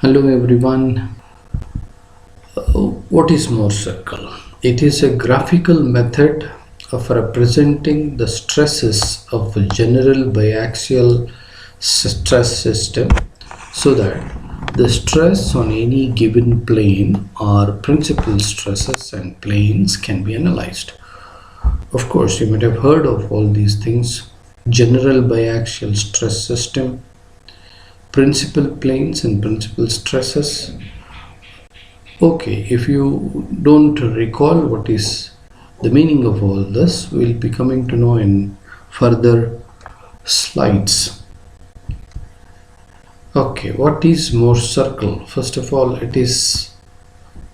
Hello everyone. What is Mohr circle? It is a graphical method of representing the stresses of a general biaxial stress system so that the stress on any given plane or principal stresses and planes can be analyzed. Of course, you might have heard of all these things: general biaxial stress system, principal planes and principal stresses. Okay, if you don't recall what is the meaning of all this, we'll be coming to know in further slides. Okay, what is Mohr circle? First of all,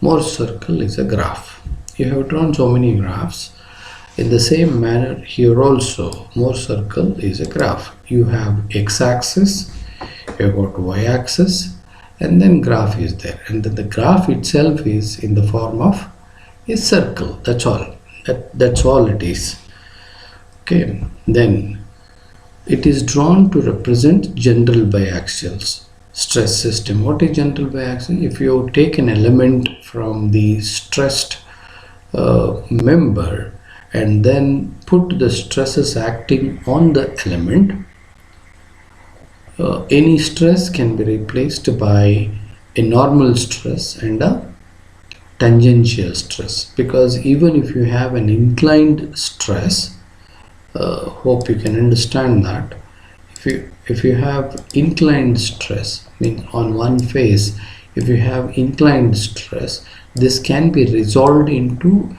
Mohr circle is a graph. You have drawn so many graphs. In the same manner, here also, Mohr circle is a graph. You have x-axis, you have got y-axis, and then graph is there, and then the graph itself is in the form of a circle. That's all. That's all it is. Okay, then it is drawn to represent general biaxial stress system. What is general biaxial? If you take an element from the stressed member and then put the stresses acting on the element, any stress can be replaced by a normal stress and a tangential stress, because even if you have an inclined stress, hope you can understand that if you have inclined stress, mean on one face, if you have inclined stress, this can be resolved into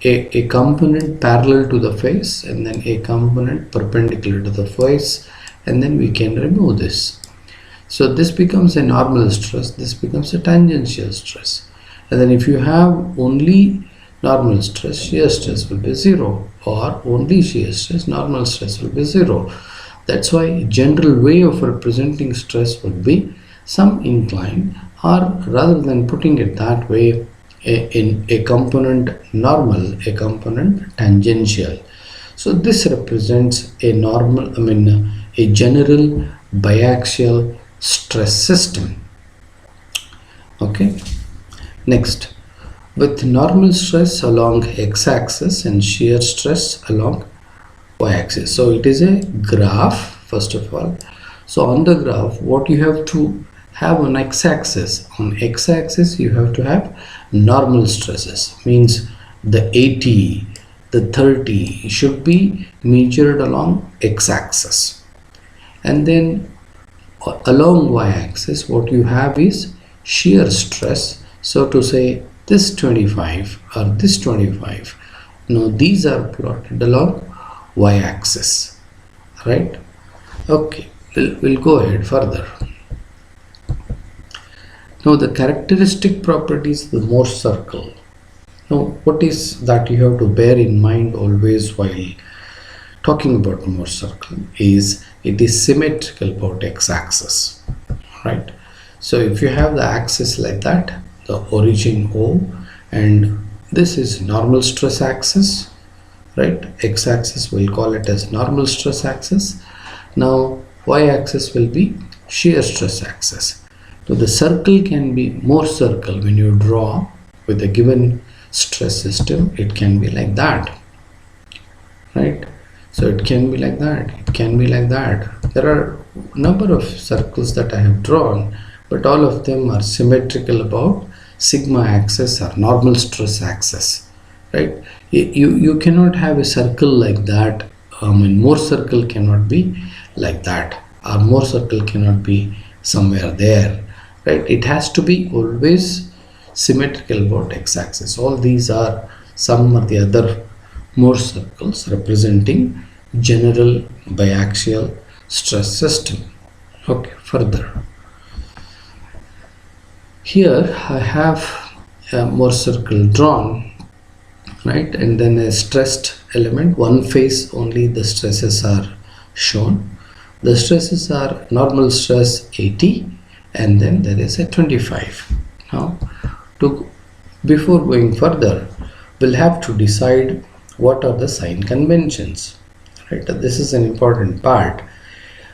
a component parallel to the face and then a component perpendicular to the face, and then we can remove this. So this becomes a normal stress, this becomes a tangential stress. And then if you have only normal stress, shear stress will be 0, or only shear stress, normal stress will be 0. That's why a general way of representing stress would be some incline, or rather than putting it that way, in a component normal, a component tangential. So this represents a a general biaxial stress system. Okay, next, with normal stress along x-axis and shear stress along y-axis. So it is a graph, first of all. So on the graph, what you have to have on x-axis, you have to have normal stresses, means the 80, the 30 should be measured along x-axis. And then along y-axis, what you have is shear stress. So to say this 25 or this 25, now these are plotted along y-axis, right? Okay, we'll go ahead further. Now the characteristic properties of the Mohr circle. Now what is that you have to bear in mind always while talking about Mohr circle is it is symmetrical about x-axis, right? So if you have the axis like that, the origin O, and this is normal stress axis, right? X-axis, we'll call it as normal stress axis. Now y-axis will be shear stress axis. So the circle can be Mohr circle. When you draw with a given stress system, it can be like that, right? So it can be like that, it can be like that. There are a number of circles that I have drawn, but all of them are symmetrical about sigma axis or normal stress axis, right? You cannot have a circle like that. Mohr circle cannot be like that, or Mohr circle cannot be somewhere there, right? It has to be always symmetrical about x-axis. All these are some or the other Mohr circles representing general biaxial stress system. Okay, further. Here I have a Mohr circle drawn, right? And then a stressed element, one face only the stresses are shown. The stresses are normal stress 80, and then there is a 25. Now, before going further, we'll have to decide what are the sign conventions, right? This is an important part.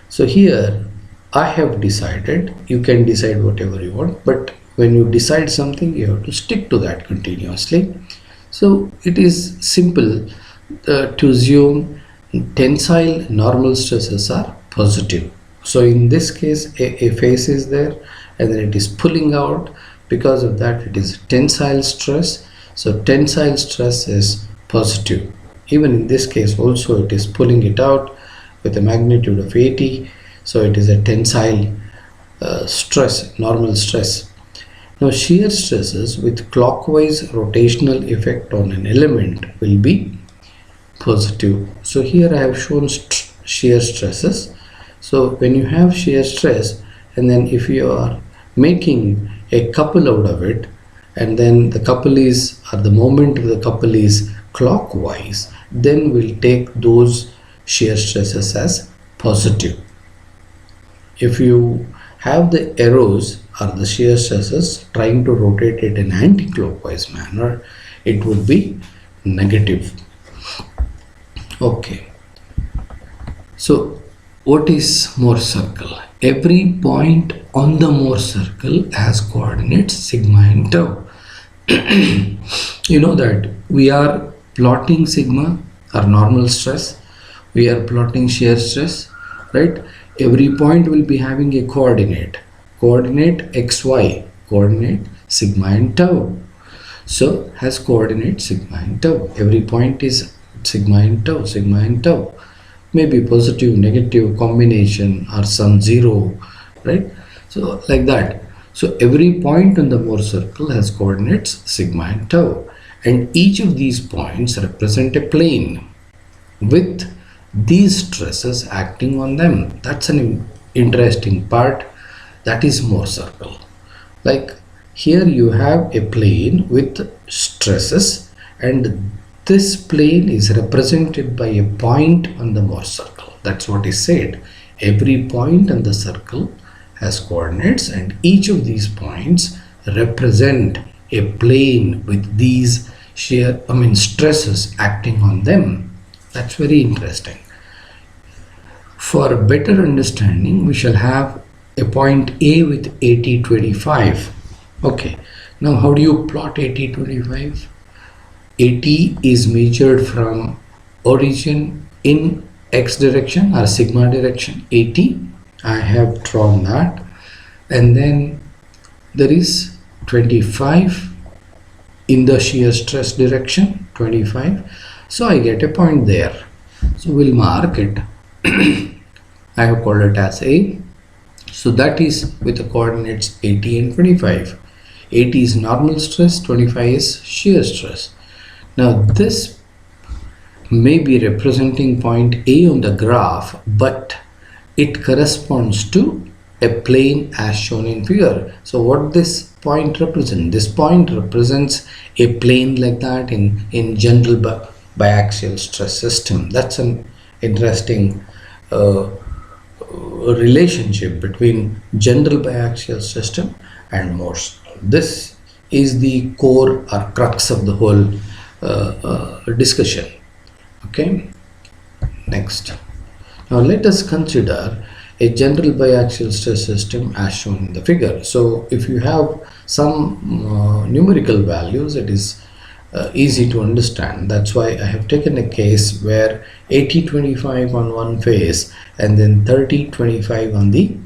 So here I have decided. You can decide whatever you want, but when you decide something, you have to stick to that continuously. So it is simple to assume tensile normal stresses are positive. So in this case, a face is there and then it is pulling out. Because of that, it is tensile stress. So tensile stress is positive. Even in this case also, it is pulling it out with a magnitude of 80. So it is a tensile stress, normal stress. Now shear stresses with clockwise rotational effect on an element will be positive. So here I have shown shear stresses. So when you have shear stress, and then if you are making a couple out of it, and then the couple is, or the moment of the couple is clockwise, then we'll take those shear stresses as positive. If you have the arrows or the shear stresses trying to rotate it in anti-clockwise manner, it would be negative. Okay, so what is Mohr circle? Every point on the Mohr circle has coordinates sigma and tau. You know that we are plotting sigma or normal stress, we are plotting shear stress, right? Every point will be having a coordinate xy, coordinate sigma and tau. So has coordinate sigma and tau. Every point is sigma and tau, maybe positive, negative combination or some zero, right? So like that. So every point on the Mohr circle has coordinates sigma and tau, and each of these points represent a plane with these stresses acting on them. That's an interesting part. That is Mohr circle. Like here you have a plane with stresses, and this plane is represented by a point on the Mohr circle. That's what is said. Every point on the circle has coordinates, and each of these points represent a plane with these stresses acting on them. That's very interesting. For better understanding, we shall have a point A with AT 25. Okay, now how do you plot AT 25? AT is measured from origin in x direction or sigma direction. AT, I have drawn that, and then there is 25 in the shear stress direction, 25. So I get a point there. So we'll mark it. I have called it as A. So that is with the coordinates 80 and 25. 80 is normal stress, 25 is shear stress. Now this may be representing point A on the graph, but it corresponds to a plane as shown in figure. So what this point represents? This point represents a plane like that in general biaxial stress system. That's an interesting relationship between general biaxial system and Mohr. This is the core or crux of the whole discussion. Okay, next. Now let us consider a general biaxial stress system as shown in the figure. So if you have some numerical values, it is easy to understand. That's why I have taken a case where 80-25 on one face and then 30-25 on the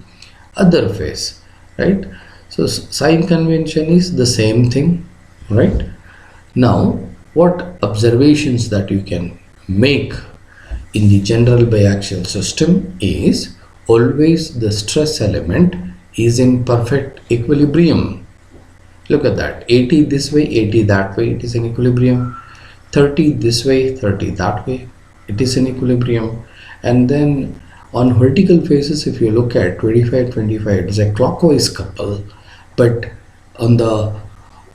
other face, right? So sign convention is the same thing, right? Now what observations that you can make in the general biaxial system is always the stress element is in perfect equilibrium. Look at that, 80 this way, 80 that way, it is in equilibrium. 30 this way, 30 that way, it is in equilibrium. And then on vertical faces, if you look at 25-25, it is a clockwise couple, but on the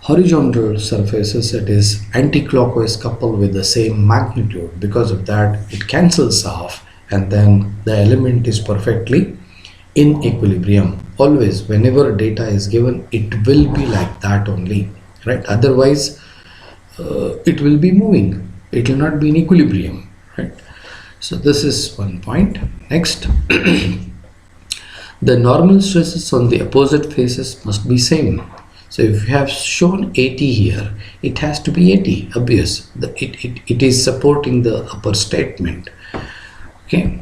horizontal surfaces it is anti-clockwise couple with the same magnitude. Because of that, it cancels off, and then the element is perfectly in equilibrium. Always whenever data is given, it will be like that only, right? Otherwise it will be moving, it will not be in equilibrium, right? So this is one point. Next, The normal stresses on the opposite faces must be same. So if you have shown 80 here, it has to be 80, obvious. It is supporting the upper statement. Okay.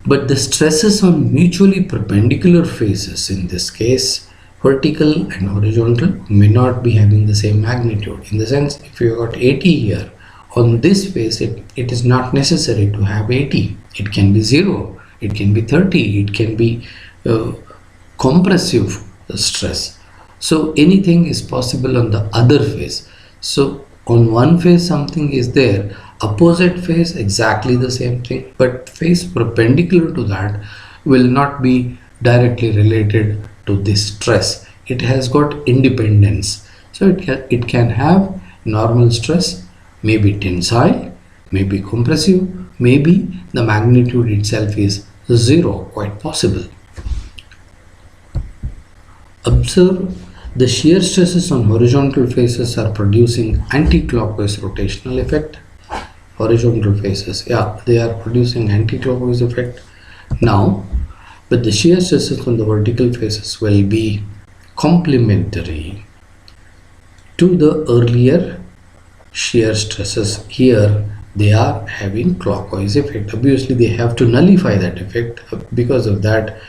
But the stresses on mutually perpendicular faces, in this case vertical and horizontal, may not be having the same magnitude. In the sense, if you got 80 here, on this face it is not necessary to have 80. It can be 0, it can be 30, it can be compressive stress. So anything is possible on the other face. So on one face something is there, opposite face exactly the same thing, but face perpendicular to that will not be directly related to this stress. It has got independence. So it can have normal stress, maybe tensile, maybe compressive, maybe the magnitude itself is 0, quite possible. Observe, the shear stresses on horizontal faces are producing anti-clockwise rotational effect. Horizontal faces, yeah, they are producing anti-clockwise effect now, but the shear stresses on the vertical faces will be complementary to the earlier shear stresses. Here they are having clockwise effect. Obviously they have to nullify that effect. Because of that,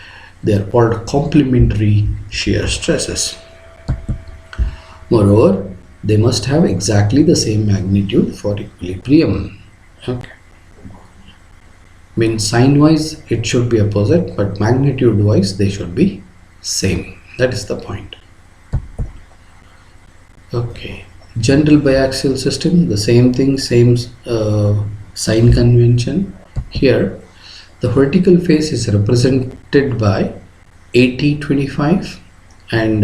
they are called complementary shear stresses. Moreover, they must have exactly the same magnitude for equilibrium. Okay. Means sign wise it should be opposite, but magnitude wise they should be same. That is the point. Okay. General biaxial system, the same thing, same sign convention. Here the vertical face is represented by 80-25, and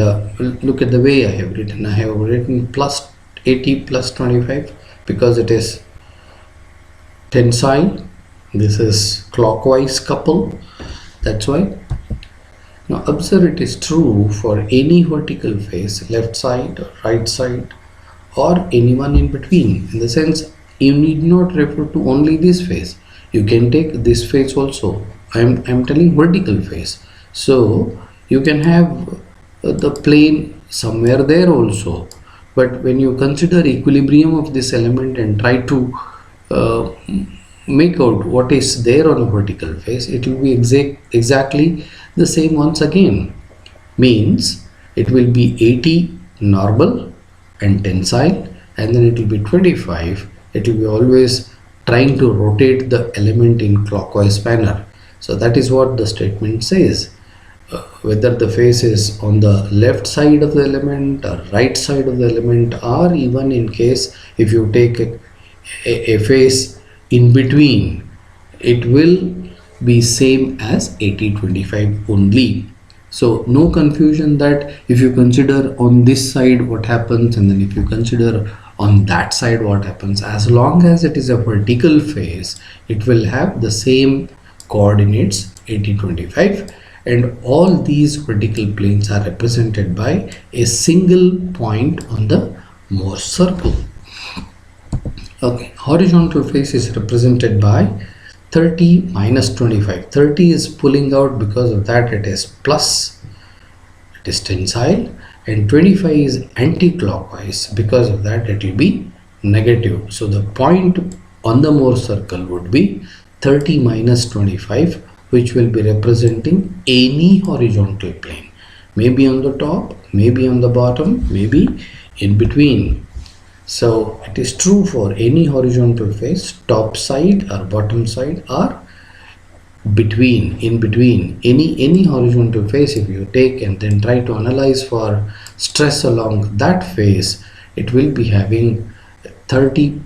look at the way I have written plus 80 plus 25 because it is tensile. This is clockwise couple, that's why. Now observe, it is true for any vertical face, left side or right side or anyone in between. In the sense, you need not refer to only this face, you can take this face also. I am telling vertical face, so you can have the plane somewhere there also. But when you consider equilibrium of this element and try to make out what is there on a vertical face, it will be exactly the same once again. Means it will be 80 normal and tensile, and then it will be 25. It will be always trying to rotate the element in clockwise manner. So that is what the statement says. Whether the face is on the left side of the element or right side of the element, or even in case if you take a face in between, it will be same as 80-25 only. So no confusion that if you consider on this side what happens, and then if you consider on that side what happens. As long as it is a vertical face, it will have the same coordinates 80-25, and all these vertical planes are represented by a single point on the Mohr circle. Okay, horizontal face is represented by 30 minus 25. 30 is pulling out, because of that it is plus, it is tensile, and 25 is anti-clockwise, because of that it will be negative. So the point on the Mohr circle would be 30 minus 25, which will be representing any horizontal plane, maybe on the top, maybe on the bottom, maybe in between. So it is true for any horizontal face, top side or bottom side or between, in between. Any horizontal face if you take and then try to analyze for stress along that face, it will be having 30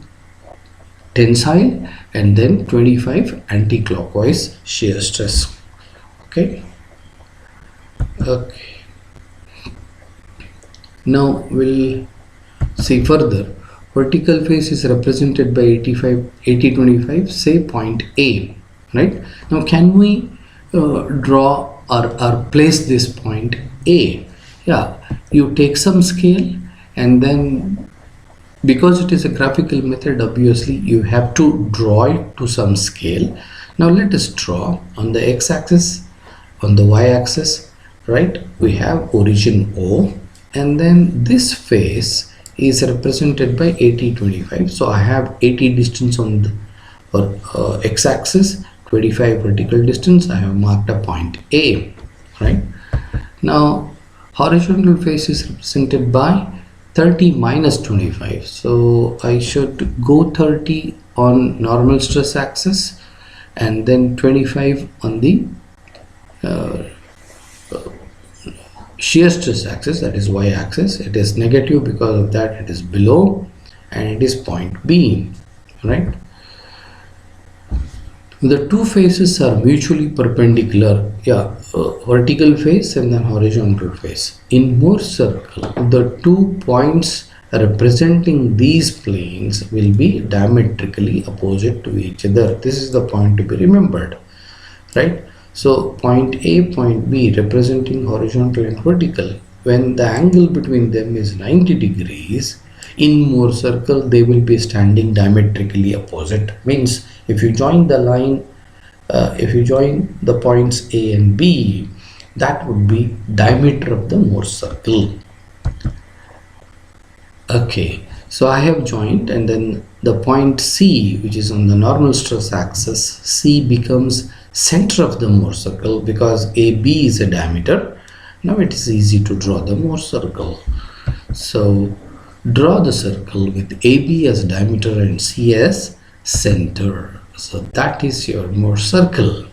tensile and then 25 anti-clockwise shear stress. Okay. Now we'll see further. Vertical face is represented by 80-25, say point A, right? Now can we draw or place this point A? Yeah, you take some scale, and then because it is a graphical method, obviously you have to draw it to some scale. Now let us draw on the x-axis. on the y-axis, right? We have origin O, and then this face is represented by 80, 25. So I have 80 distance on the x-axis, 25 vertical distance. I have marked a point A, right? Now horizontal face is represented by 30 minus 25. So I should go 30 on normal stress axis and then 25 on the shear stress axis, that is y axis. It is negative, because of that it is below, and it is point B, right? The two faces are mutually perpendicular, vertical face and then horizontal face. In Mohr's circle, the 2 points representing these planes will be diametrically opposite to each other. This is the point to be remembered, right? So point A, point B representing horizontal and vertical, when the angle between them is 90 degrees, in Mohr circle they will be standing diametrically opposite. Means if you join the line, if you join the points A and B, that would be diameter of the Mohr circle. Okay, so I have joined, and then the point C, which is on the normal stress axis, C becomes center of the Mohr circle because AB is a diameter. Now it is easy to draw the Mohr circle. So draw the circle with AB as diameter and C as center. So that is your Mohr circle.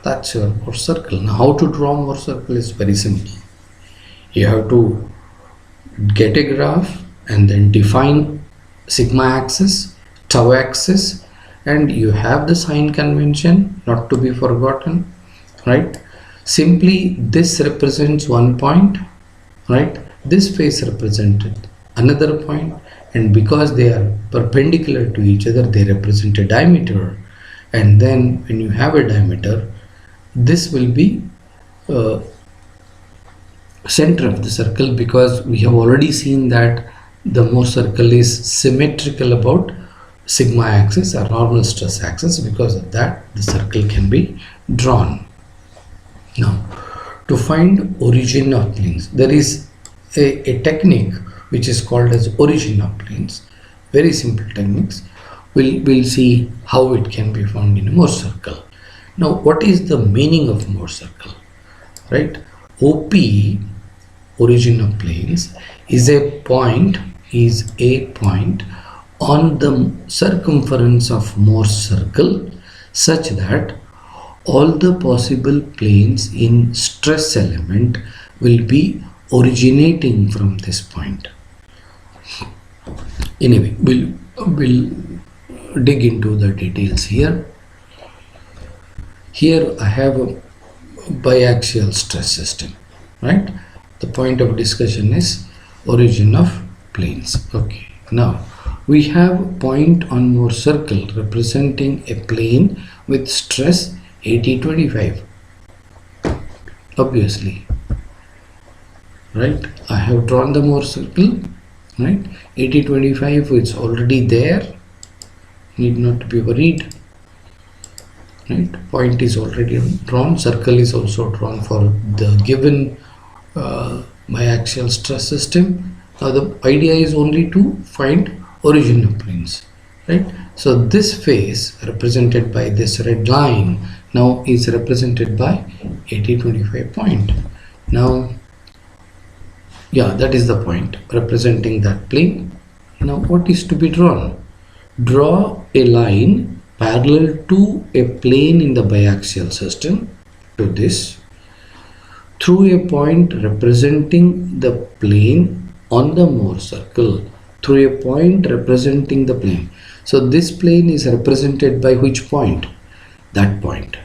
That's your Mohr circle. Now how to draw Mohr circle is very simple. You have to get a graph and then define sigma axis, tau axis, and you have the sign convention not to be forgotten, right? Simply this represents one point, right? This face represented another point, and because they are perpendicular to each other, they represent a diameter. And then when you have a diameter, this will be center of the circle, because we have already seen that the Mohr circle is symmetrical about sigma axis or normal stress axis. Because of that, the circle can be drawn. Now to find origin of planes, there is a technique which is called as origin of planes. Very simple techniques. We'll see how it can be found in a Mohr circle. Now what is the meaning of Mohr circle, right? OP, origin of planes, is a point on the circumference of Mohr's circle such that all the possible planes in stress element will be originating from this point. Anyway, we'll dig into the details here. Here I have a biaxial stress system, right? The point of discussion is origin of planes. Okay, now we have a point on Mohr circle representing a plane with stress 80-25, obviously, right? I have drawn the Mohr circle, right? 80-25 is already there, need not to be worried, right? Point is already drawn, circle is also drawn for the given biaxial stress system. Now the idea is only to find origin of planes, right? So this face represented by this red line now is represented by 80-25 point. Now that is the point representing that plane. Now what is to be drawn? Draw a line parallel to a plane in the biaxial system, to this, through a point representing the plane on the Mohr circle, through a point representing the plane. So this plane is represented by which point? That point.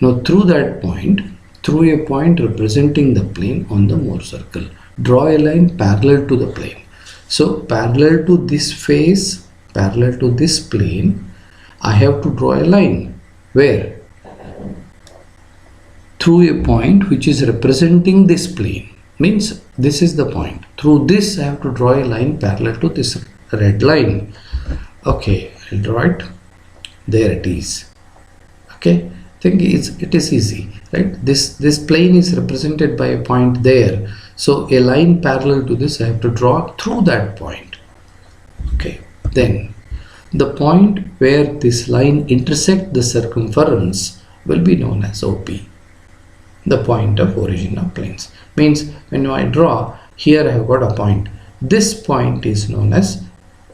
Now through that point, through a point representing the plane on the Mohr circle, draw a line parallel to the plane. So parallel to this face, parallel to this plane, I have to draw a line. Where? Through a point which is representing this plane. Means this is the point. Through this I have to draw a line parallel to this red line. Okay, I'll draw it. There it is. Okay, think it is easy, right? This plane is represented by a point there, so a line parallel to this I have to draw through that point. Okay, then the point where this line intersect the circumference will be known as OP, the point of origin of planes. Means when I draw here, I have got a point. This point is known as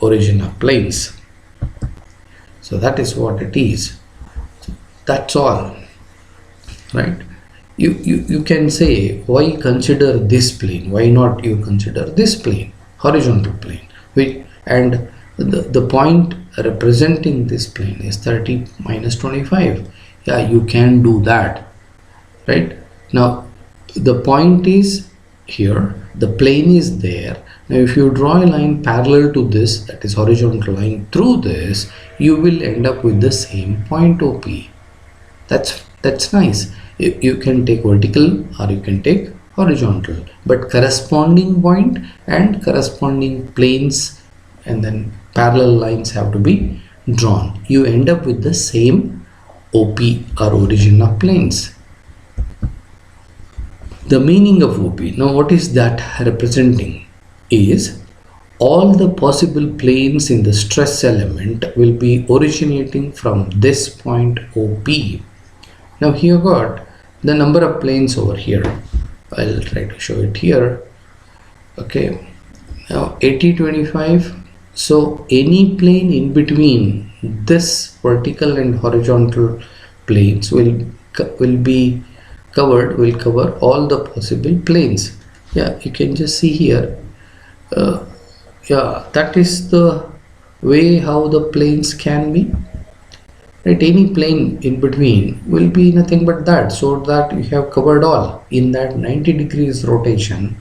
origin of planes. So that is what it is. That's all, right? You can say, why consider this plane? Why not you consider this plane, horizontal plane? And the point representing this plane is 30 minus 25. Yeah, you can do that, right? Now the point is here, the plane is there. Now if you draw a line parallel to this, that is horizontal line, through this, you will end up with the same point OP. That's nice. You can take vertical or you can take horizontal, but corresponding point and corresponding planes and then parallel lines have to be drawn. You end up with the same OP or origin of planes. The meaning of OP, now what is that representing, is all the possible planes in the stress element will be originating from this point OP. Now here got the number of planes over here. I'll try to show it here. Okay, now 80, 25. So any plane in between this vertical and horizontal planes will cover all the possible planes. Yeah, you can just see here. Yeah, that is the way how the planes can be. Right, any plane in between will be nothing but that, so that you have covered all. In that 90 degrees rotation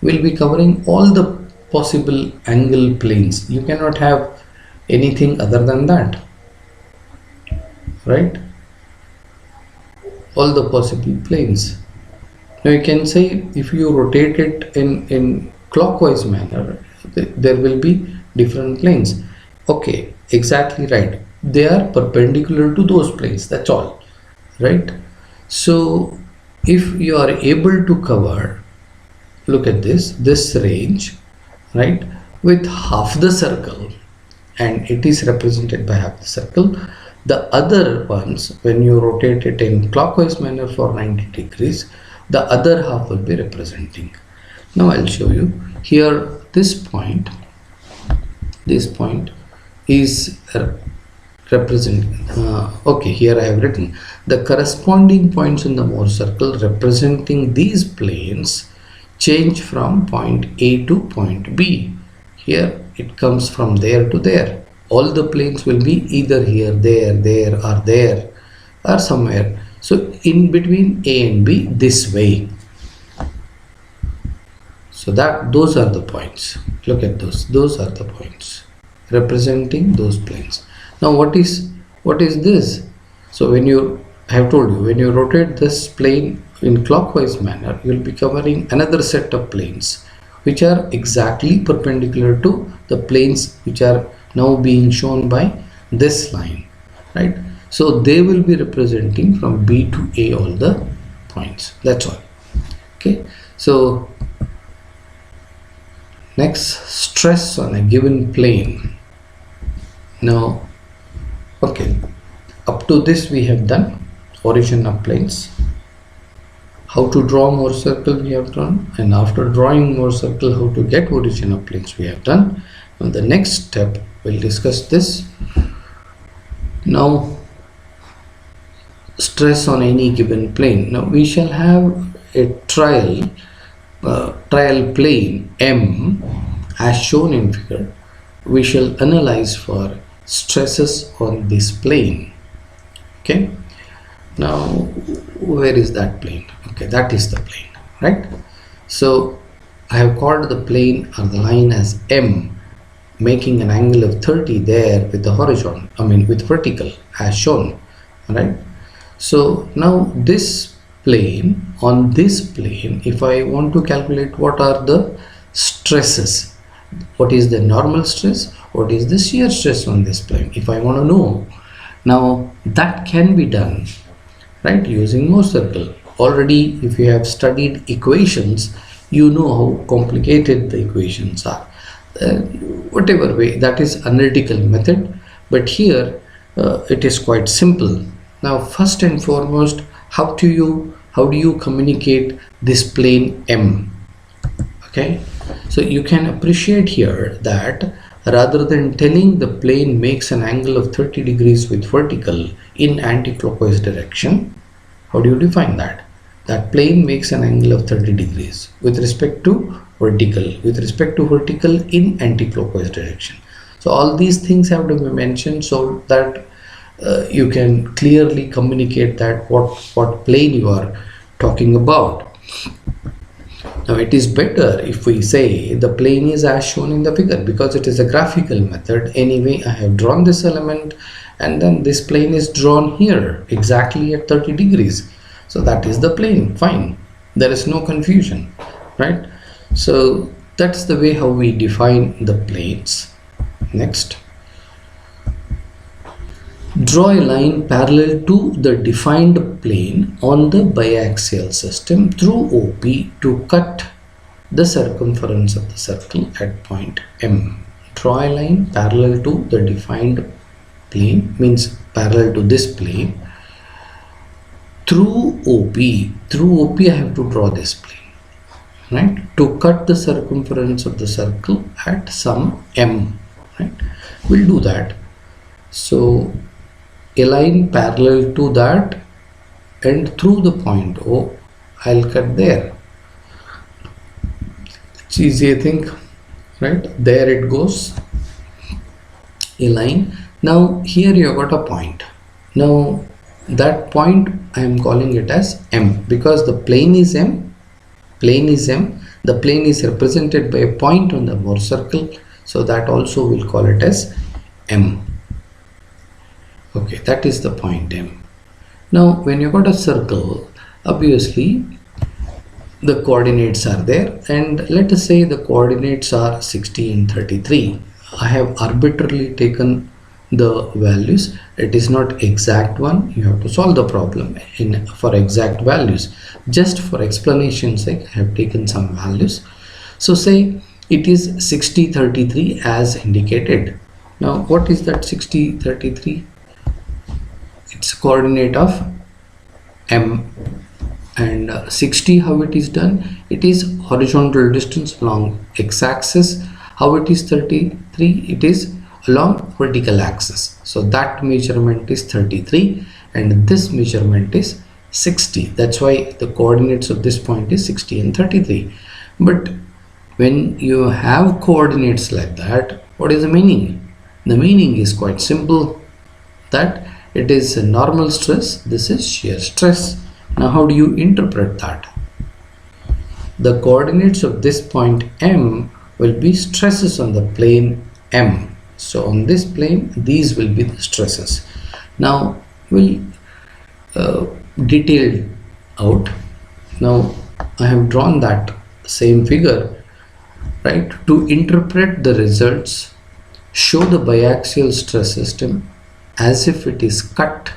will be covering all the possible angle planes. You cannot have anything other than that, right? All the possible planes. Now you can say, if you rotate it in clockwise manner, there will be different planes. Okay, exactly right. They are perpendicular to those planes, that's all, right? So if you are able to cover, look at this range, right, with half the circle, and it is represented by half the circle. The other ones, when you rotate it in clockwise manner for 90 degrees, the other half will be representing. Now I'll show you here. This point is representing, okay, here I have written the corresponding points in the Mohr circle representing these planes change from point A to point B. Here it comes from there to there. All the planes will be either here, there or somewhere. So in between A and B, this way. So those are the points. Look at those are the points representing those planes. Now what is this? So I have told you, when you rotate this plane in clockwise manner, you will be covering another set of planes which are exactly perpendicular to the planes which are now being shown by this line, right? So they will be representing from B to A all the points. That's all. Okay, so next, stress on a given plane. Now, okay, up to this we have done origin of planes, how to draw Mohr circle we have done, and after drawing Mohr circle, how to get origin of planes we have done. And the next step we'll discuss this. Now, stress on any given plane. Now we shall have a trial plane M as shown in figure. We shall analyze for stresses on this plane. Okay, now where is that plane? Okay, that is the plane, right? So I have called the plane or the line as M, making an angle of 30 there with the horizontal, with vertical as shown, right? So now this plane, on this plane, if I want to calculate what are the stresses, what is the normal stress, what is the shear stress on this plane, if I want to know, now that can be done right? Using Mohr circle. Already, if you have studied equations, you know how complicated the equations are. Whatever way, that is analytical method, but here it is quite simple. Now, first and foremost, how do you communicate this plane M? Okay, so you can appreciate here that rather than telling the plane makes an angle of 30 degrees with vertical in anti-clockwise direction, how do you define that? That plane makes an angle of 30 degrees with respect to vertical in anti-clockwise direction. So all these things have to be mentioned so that you can clearly communicate that what plane you are talking about. Now it is better if we say the plane is as shown in the figure, because it is a graphical method. Anyway, I have drawn this element and then this plane is drawn here exactly at 30 degrees. So that is the plane. Fine. There is no confusion, right? So that's the way how we define the planes. Next. Draw a line parallel to the defined plane on the biaxial system through OP to cut the circumference of the circle at point M. Draw a line parallel to the defined plane, means parallel to this plane, through OP. Through OP I have to draw this plane, right, to cut the circumference of the circle at some M, right? We'll do that. So a line parallel to that and through the point O, I'll cut there. It's easy, I think, right? There it goes, a line. Now here you have got a point. Now that point I am calling it as M, because the plane is M. The plane is represented by a point on the Mohr circle, so that also we'll call it as M. Okay, that is the point M. Now when you got a circle, obviously the coordinates are there, and let us say the coordinates are 60 and 33. I have arbitrarily taken the values. It is not exact one. You have to solve the problem for exact values. Just for explanation sake, I have taken some values. So say it is 60, 33 as indicated. Now what is that 60, 33? It's coordinate of M, and 60, how it is done? It is horizontal distance along x-axis. How it is 33? It is along vertical axis. So that measurement is 33 and this measurement is 60. That's why the coordinates of this point is 60 and 33. But when you have coordinates like that, what is the meaning? The meaning is quite simple, that it is a normal stress, this is shear stress. Now how do you interpret that? The coordinates of this point M will be stresses on the plane M. So on this plane, these will be the stresses. Now we'll detail out. Now I have drawn that same figure, right? To interpret the results, show the biaxial stress system as if it is cut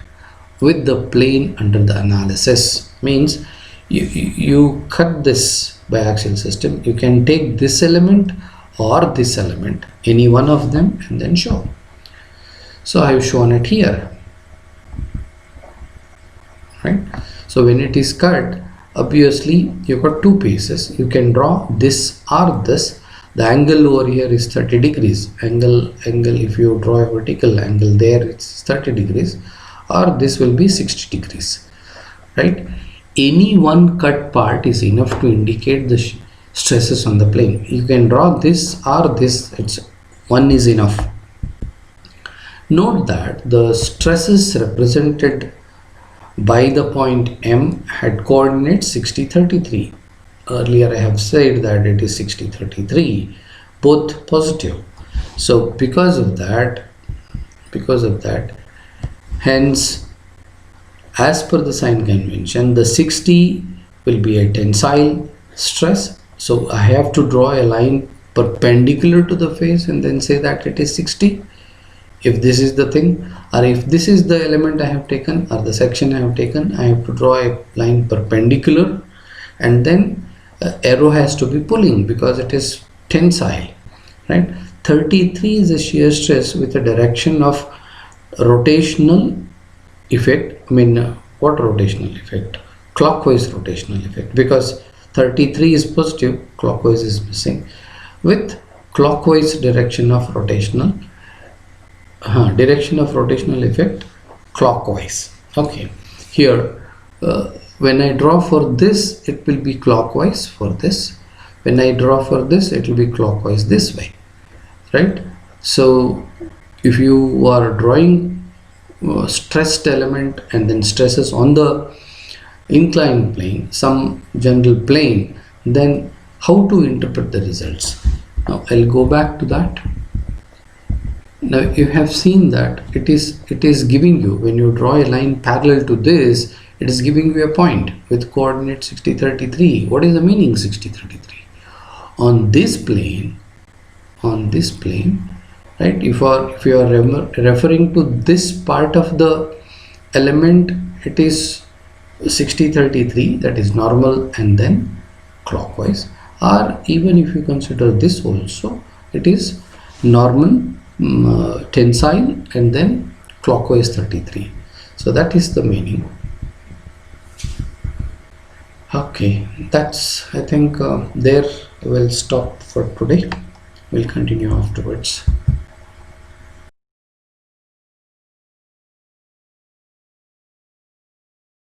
with the plane under the analysis. Means you cut this biaxial system. You can take this element or this element, any one of them, and then show. So I have shown it here, right? So when it is cut, obviously you've got two pieces. You can draw this or this. The angle over here is 30 degrees. Angle, if you draw a vertical angle there, it's 30 degrees, or this will be 60 degrees, right? Any one cut part is enough to indicate the stresses on the plane. You can draw this or this, it's one is enough. Note that the stresses represented by the point M had coordinates 60, 33. Earlier I have said that it is 60, 33, both positive. So because of that, hence as per the sign convention, the 60 will be a tensile stress. So I have to draw a line perpendicular to the face and then say that it is 60. If this is the thing, or if this is the element I have taken or the section I have taken, I have to draw a line perpendicular, and then arrow has to be pulling because it is tensile, right? 33 is a shear stress with a direction of rotational effect. I mean, what rotational effect? Clockwise rotational effect, because 33 is positive, clockwise is missing, with clockwise direction of rotational effect clockwise. Okay, here when I draw for this, it will be clockwise for this. When I draw for this, it will be clockwise this way, right? So if you are drawing stressed element and then stresses on the inclined plane, some general plane, then how to interpret the results? Now I'll go back to that. Now you have seen that it is giving you, when you draw a line parallel to this, it is giving you a point with coordinate 60, 33. What is the meaning 60, 33? On this plane, right? If you are referring to this part of the element, it is 60, 33, that is normal and then clockwise. Or even if you consider this also, it is normal, tensile, and then clockwise 33. So that is the meaning. Okay, that's, I think there we'll stop for today. We'll continue afterwards.